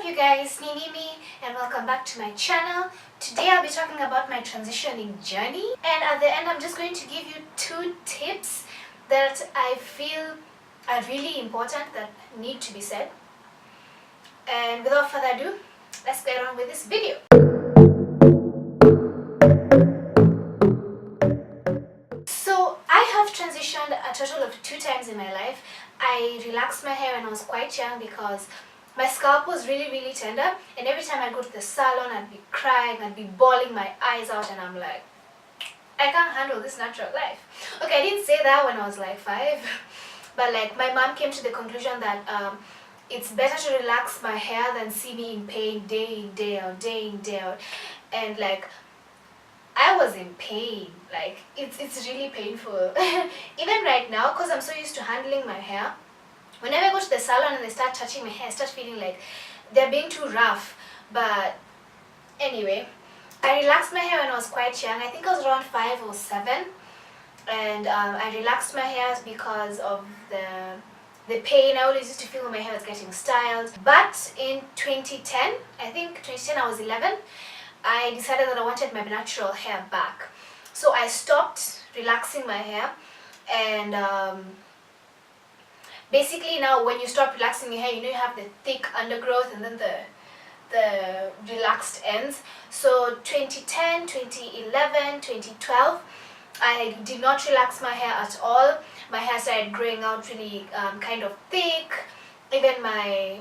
you guys, me, and welcome back to my channel. Today I'll be talking about my transitioning journey, and at the end I'm just going to give you 2 tips that I feel are really important that need to be said. And without further ado, let's get on with this video. So I have transitioned a total of 2 times in my life. I relaxed my hair when I was quite young because my scalp was really tender, and every time I go to the salon I'd be crying, I'd be bawling my eyes out, and I'm like, I can't handle this natural life. Okay, I didn't say that when I was like 5, but like my mom came to the conclusion that it's better to relax my hair than see me in pain day in, day out. And like, I was in pain. Like, it's really painful. Even right now, because I'm so used to handling my hair, whenever I go to the salon and they start touching my hair, I start feeling like they're being too rough. But anyway, I relaxed my hair when I was quite young. I think I was around 5 or 7. And I relaxed my hair because of the pain I always used to feel when my hair was getting styled. But in 2010, I think 2010 I was 11, I decided that I wanted my natural hair back. So I stopped relaxing my hair, and basically now when you stop relaxing your hair, you know you have the thick undergrowth and then the relaxed ends. So 2010, 2011, 2012, I did not relax my hair at all. My hair started growing out really kind of thick. Even my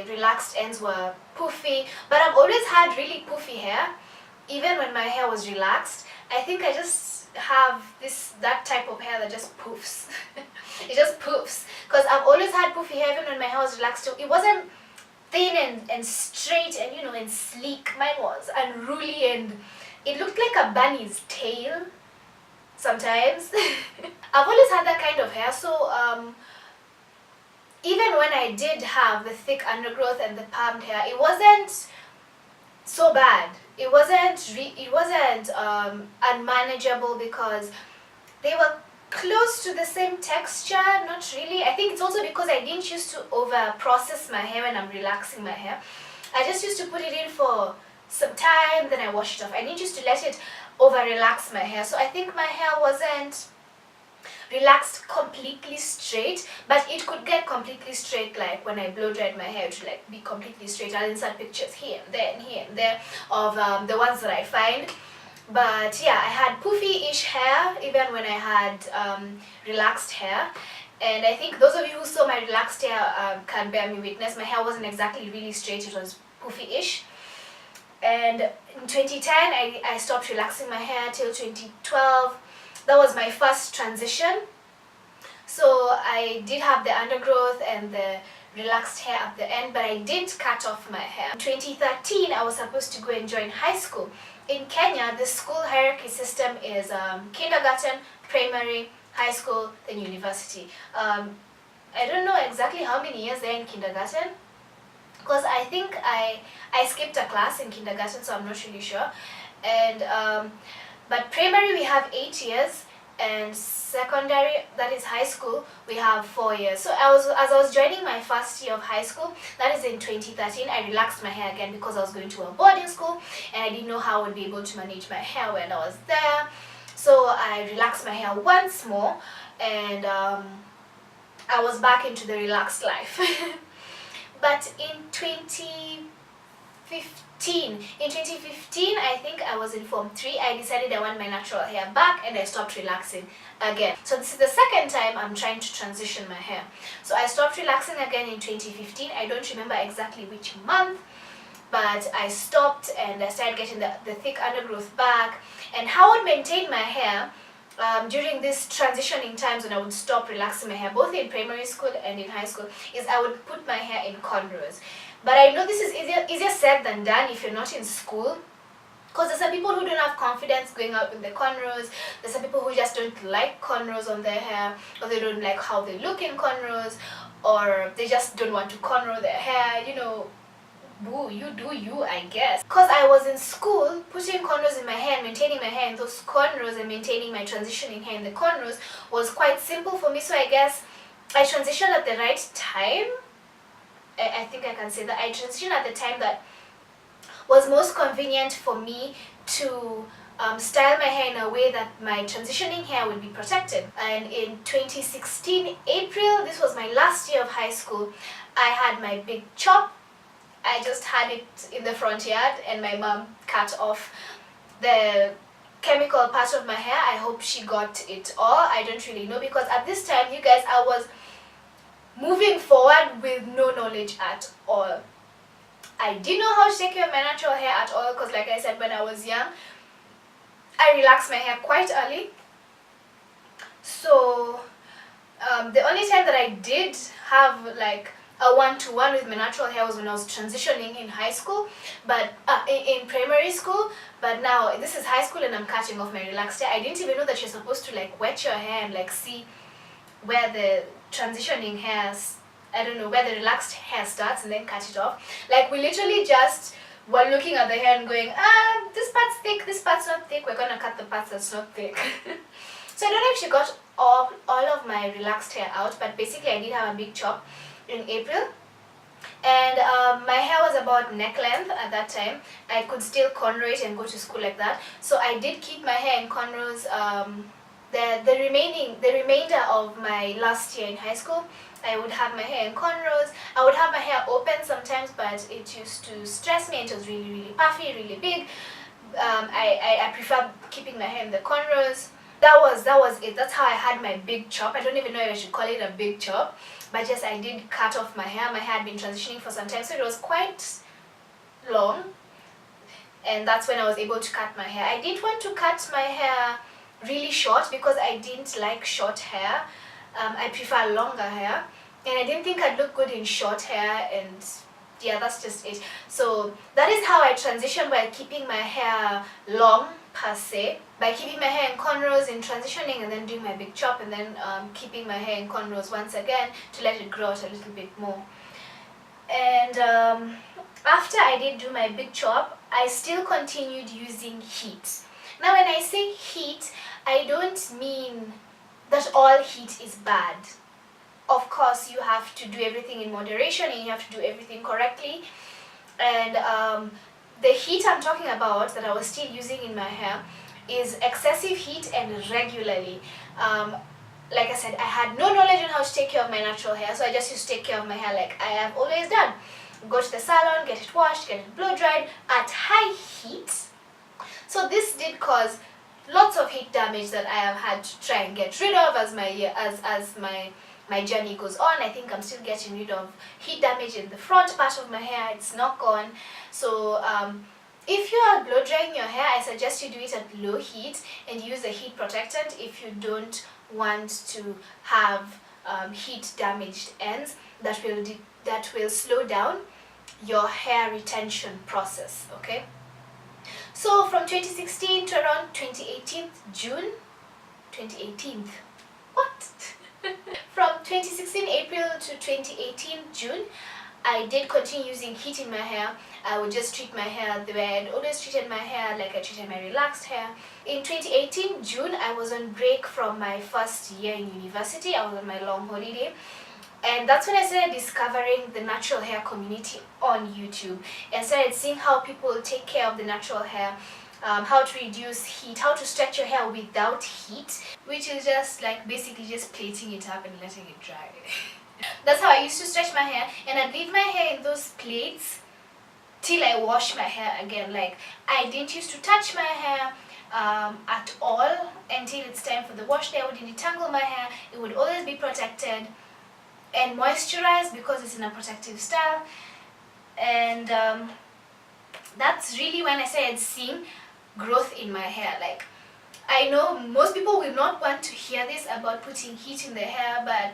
relaxed ends were poofy, but I've always had really poofy hair, even when my hair was relaxed. I think I just have that type of hair that just poofs. It just poofs, because I've always had poofy hair even when my hair was relaxed too. It wasn't thin and straight and and sleek. Mine was unruly, and it looked like a bunny's tail sometimes. I've always had that kind of hair, so even when I did have the thick undergrowth and the palmed hair, it wasn't so bad. It wasn't unmanageable, because they were close to the same texture. Not really. I think it's also because I didn't used to over process my hair when I'm relaxing my hair. I just used to put it in for some time, then I wash it off. I didn't used to let it over relax my hair, so I think my hair wasn't relaxed completely straight, but it could get completely straight. Like when I blow dried my hair, it would like be completely straight. I'll insert pictures here and there of the ones that I find. But yeah, I had poofy-ish hair even when I had relaxed hair, and I think those of you who saw my relaxed hair can bear me witness. My hair wasn't exactly really straight, it was poofy-ish. And in 2010 I stopped relaxing my hair till 2012. That was my first transition. So I did have the undergrowth and the relaxed hair at the end, but I didn't cut off my hair. In 2013, I was supposed to go and join high school. In Kenya, the school hierarchy system is kindergarten, primary, high school, then university. I don't know exactly how many years they're in kindergarten, because I think I skipped a class in kindergarten, so I'm not really sure. And but primary we have 8 years, and secondary, that is high school, we have 4 years. So as I was joining my first year of high school, that is in 2013, I relaxed my hair again because I was going to a boarding school and I didn't know how I would be able to manage my hair when I was there. So I relaxed my hair once more, and I was back into the relaxed life. But in 2015, I think I was in Form 3, I decided I want my natural hair back, and I stopped relaxing again. So this is the second time I'm trying to transition my hair. So I stopped relaxing again in 2015. I don't remember exactly which month, but I stopped and I started getting the thick undergrowth back. And how I would maintain my hair during this transitioning times when I would stop relaxing my hair, both in primary school and in high school, is I would put my hair in cornrows. But I know this is easier said than done if you're not in school, because there's some people who don't have confidence going out with the cornrows. There's some people who just don't like cornrows on their hair, or they don't like how they look in cornrows, or they just don't want to cornrow their hair. Boo, you do you, I guess. Because I was in school, putting cornrows in my hair and maintaining my hair in those cornrows and maintaining my transitioning hair in the cornrows was quite simple for me. So I guess I transitioned at the right time. I think I can say that I transitioned at the time that was most convenient for me to style my hair in a way that my transitioning hair would be protected. And in 2016 April, this was my last year of high school, I had my big chop. I just had it in the front yard and my mom cut off the chemical part of my hair. I hope she got it all. I don't really know, because at this time, you guys, I was moving forward with no knowledge at all. I didn't know how to take care of my natural hair at all, because like I said, when I was young, I relaxed my hair quite early. So the only time that I did have like a one-to-one with my natural hair was when I was transitioning in high school, but in primary school. But now this is high school and I'm cutting off my relaxed hair. I didn't even know that you're supposed to like wet your hair and like see where the transitioning hairs, I don't know, where the relaxed hair starts, and then cut it off. Like, we literally just were looking at the hair and going, this part's thick, this part's not thick, we're gonna cut the parts that's not thick. So I don't know if she got all of my relaxed hair out, but basically I did have a big chop in April. And my hair was about neck length at that time. I could still cornrow it and go to school like that. So I did keep my hair in cornrows the remainder of my last year in high school. I would have my hair in cornrows. I would have my hair open sometimes, but it used to stress me and it was really, really puffy, really big. I prefer keeping my hair in the cornrows. That was it. That's how I had my big chop. I don't even know if I should call it a big chop, but yes, I did cut off my hair. My hair had been transitioning for some time, so it was quite long, and that's when I was able to cut my hair. I didn't want to cut my hair really short because I didn't like short hair. I prefer longer hair, and I didn't think I'd look good in short hair, and yeah, that's just it. So that is how I transitioned, by keeping my hair long per se, by keeping my hair in cornrows in transitioning, and then doing my big chop, and then keeping my hair in cornrows once again to let it grow out a little bit more. And after I did do my big chop, I still continued using heat. Now when I say heat, I don't mean that all heat is bad. Of course, you have to do everything in moderation and you have to do everything correctly. And the heat I'm talking about that I was still using in my hair is excessive heat and regularly. Like I said, I had no knowledge on how to take care of my natural hair, so I just used to take care of my hair like I have always done. Go to the salon, get it washed, get it blow dried at high heat. So this did cause lots of heat damage that I have had to try and get rid of as my journey goes on. I think I'm still getting rid of heat damage in the front part of my hair. It's not gone. So if you are blow drying your hair, I suggest you do it at low heat and use a heat protectant if you don't want to have heat damaged ends that will slow down your hair retention process. Okay. So from 2016 to around 2018 June, 2018, what? From 2016 April to 2018 June, I did continue using heat in my hair. I would just treat my hair the way I'd always treated my hair, like I treated my relaxed hair. In 2018 June, I was on break from my first year in university. I was on my long holiday. And that's when I started discovering the natural hair community on YouTube and started seeing how people take care of the natural hair, how to reduce heat, how to stretch your hair without heat, which is just like basically just plaiting it up and letting it dry. That's how I used to stretch my hair, and I'd leave my hair in those plaits till I wash my hair again. Like, I didn't used to touch my hair at all until it's time for the wash day. I wouldn't detangle my hair. It would always be protected and moisturized because it's in a protective style. And that's really when I started seeing growth in my hair. Like, I know most people will not want to hear this about putting heat in their hair, but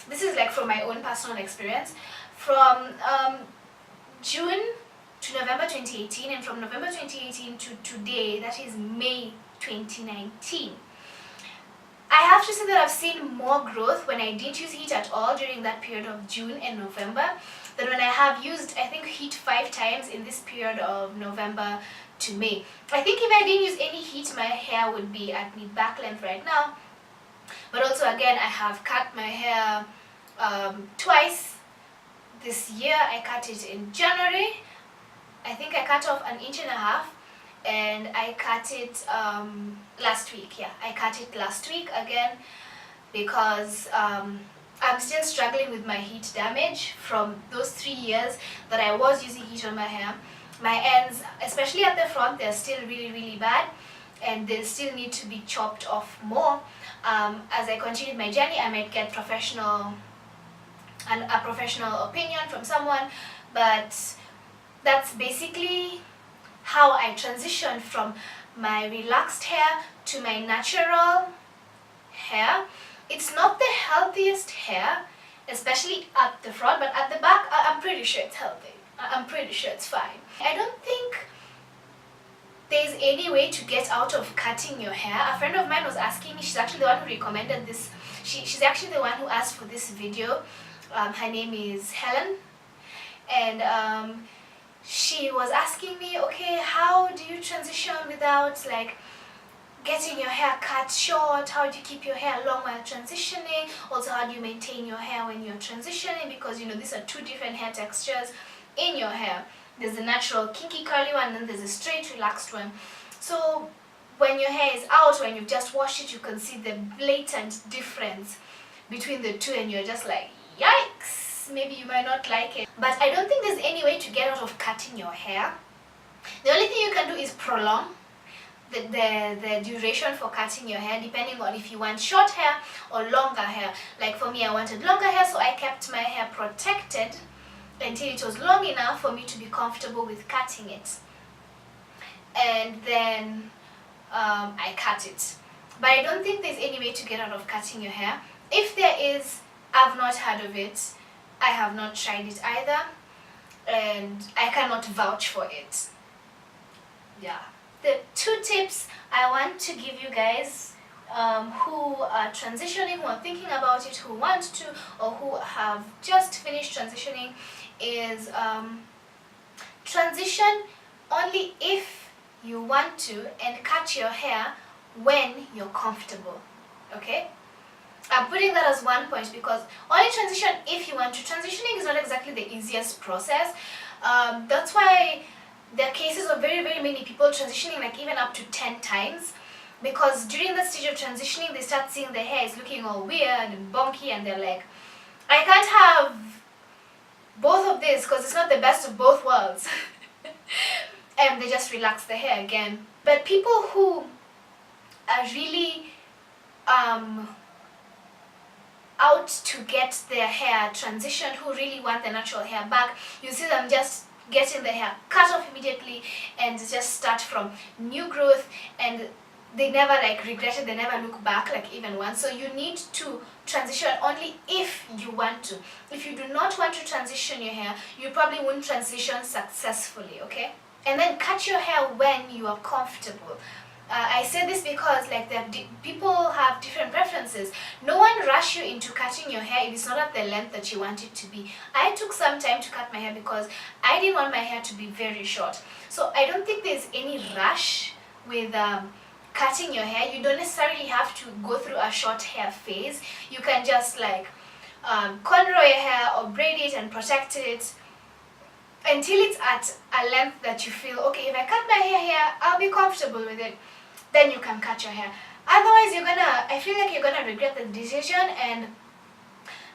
this is like from my own personal experience. From June to November 2018, and from November 2018 to today, that is May 2019, I have to say that I've seen more growth when I didn't use heat at all during that period of June and November than when I have used, I think, heat 5 times in this period of November to May. I think if I didn't use any heat, my hair would be at mid back length right now. But also, again, I have cut my hair twice this year. I cut it in January. I think I cut off 1.5 inches, and I cut it last week. Yeah, I cut it last week again because I'm still struggling with my heat damage from those 3 years that I was using heat on my hair. My ends, especially at the front, they're still really bad, and they still need to be chopped off more. As I continue my journey, I might get a professional opinion from someone, but that's basically how I transitioned from my relaxed hair to my natural hair. It's not the healthiest hair, especially at the front, but at the back, I'm pretty sure it's healthy. I'm pretty sure it's fine. I don't think there's any way to get out of cutting your hair. A friend of mine was asking me, she's actually the one who recommended this. She's actually the one who asked for this video. Her name is Helen, and she was asking me, okay, how do you transition without like getting your hair cut short? How do you keep your hair long while transitioning? Also, how do you maintain your hair when you're transitioning? Because these are two different hair textures in your hair. There's the natural kinky curly one, and then there's a straight relaxed one. So when your hair is out, when you've just washed it, you can see the blatant difference between the two, and you're just like, yikes, maybe you might not like it. But I don't think there's any way to get out of cutting your hair. The only thing you can do is prolong the duration for cutting your hair, depending on if you want short hair or longer hair. Like for me, I wanted longer hair, so I kept my hair protected until it was long enough for me to be comfortable with cutting it, and then I cut it. But I don't think there's any way to get out of cutting your hair. If there is, I've not heard of it. I have not tried it either, and I cannot vouch for it. Yeah. The 2 tips I want to give you guys who are transitioning, who are thinking about it, who want to, or who have just finished transitioning is transition only if you want to, and cut your hair when you're comfortable. Okay? I'm putting that as one point because only transition if you want to. Transitioning is not exactly the easiest process. That's why there are cases of very many people transitioning like even up to 10 times, because during the stage of transitioning they start seeing their hair is looking all weird and bonky, and they're like, I can't have both of this because it's not the best of both worlds. And they just relax the hair again. But people who are really out to get their hair transitioned, who really want the natural hair back, you see them just getting the hair cut off immediately and just start from new growth, and they never like regret it, they never look back like even once. So you need to transition only if you want to. If you do not want to transition your hair, you probably won't transition successfully, okay? And then cut your hair when you are comfortable. I say this because like people have different preferences. No one rush you into cutting your hair if it's not at the length that you want it to be. I took some time to cut my hair because I didn't want my hair to be very short. So I don't think there's any rush with cutting your hair. You don't necessarily have to go through a short hair phase. You can just like cornrow your hair or braid it and protect it until it's at a length that you feel, okay, if I cut my hair here, I'll be comfortable with it. Then you can cut your hair. Otherwise, I feel like you're gonna regret the decision, and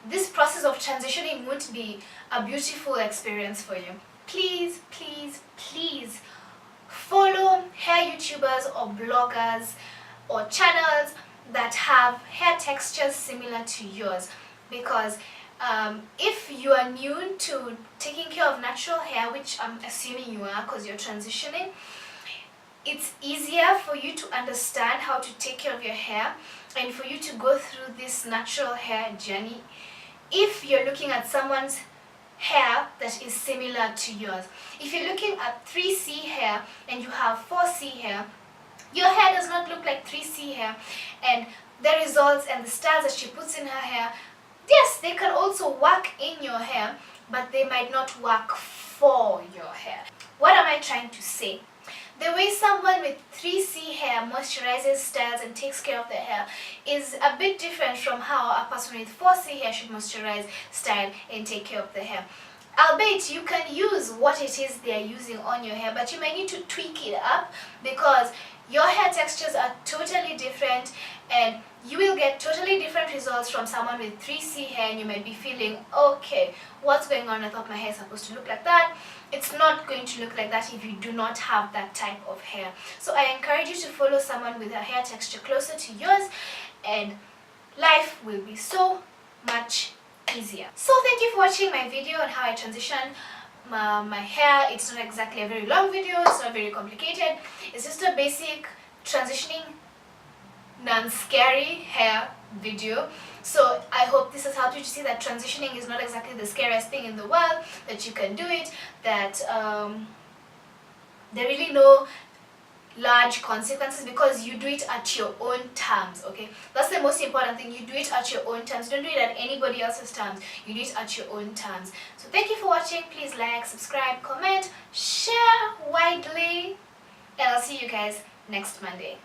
this process of transitioning won't be a beautiful experience for you. Please follow hair YouTubers or bloggers or channels that have hair textures similar to yours, because if you are new to taking care of natural hair, which I'm assuming you are because you're transitioning, it's easier for you to understand how to take care of your hair and for you to go through this natural hair journey if you're looking at someone's hair that is similar to yours. If you're looking at 3C hair and you have 4C hair, your hair does not look like 3C hair, and the results and the styles that she puts in her hair, yes, they can also work in your hair, but they might not work for your hair. What am I trying to say? The way someone with 3C hair moisturizes, styles, and takes care of their hair is a bit different from how a person with 4C hair should moisturize, style, and take care of their hair. albeit you can use what it is they are using on your hair, but you may need to tweak it up because your hair textures are totally different and you will get totally different results from someone with 3C hair, and you might be feeling, okay, what's going on? I thought my hair is supposed to look like that. It's not going to look like that if you do not have that type of hair. So I encourage you to follow someone with a hair texture closer to yours, and life will be so much easier. So thank you for watching my video on how I transition my hair. It's not exactly a very long video, it's not very complicated, it's just a basic transitioning non-scary hair video. So I hope this has helped you to see that transitioning is not exactly the scariest thing in the world, that you can do it, that there are really no large consequences because you do it at your own terms. Okay, that's the most important thing. You do it at your own terms. Don't do it at anybody else's terms. You do it at your own terms. So thank you for watching. Please like, subscribe, comment, share widely, and I'll see you guys next Monday.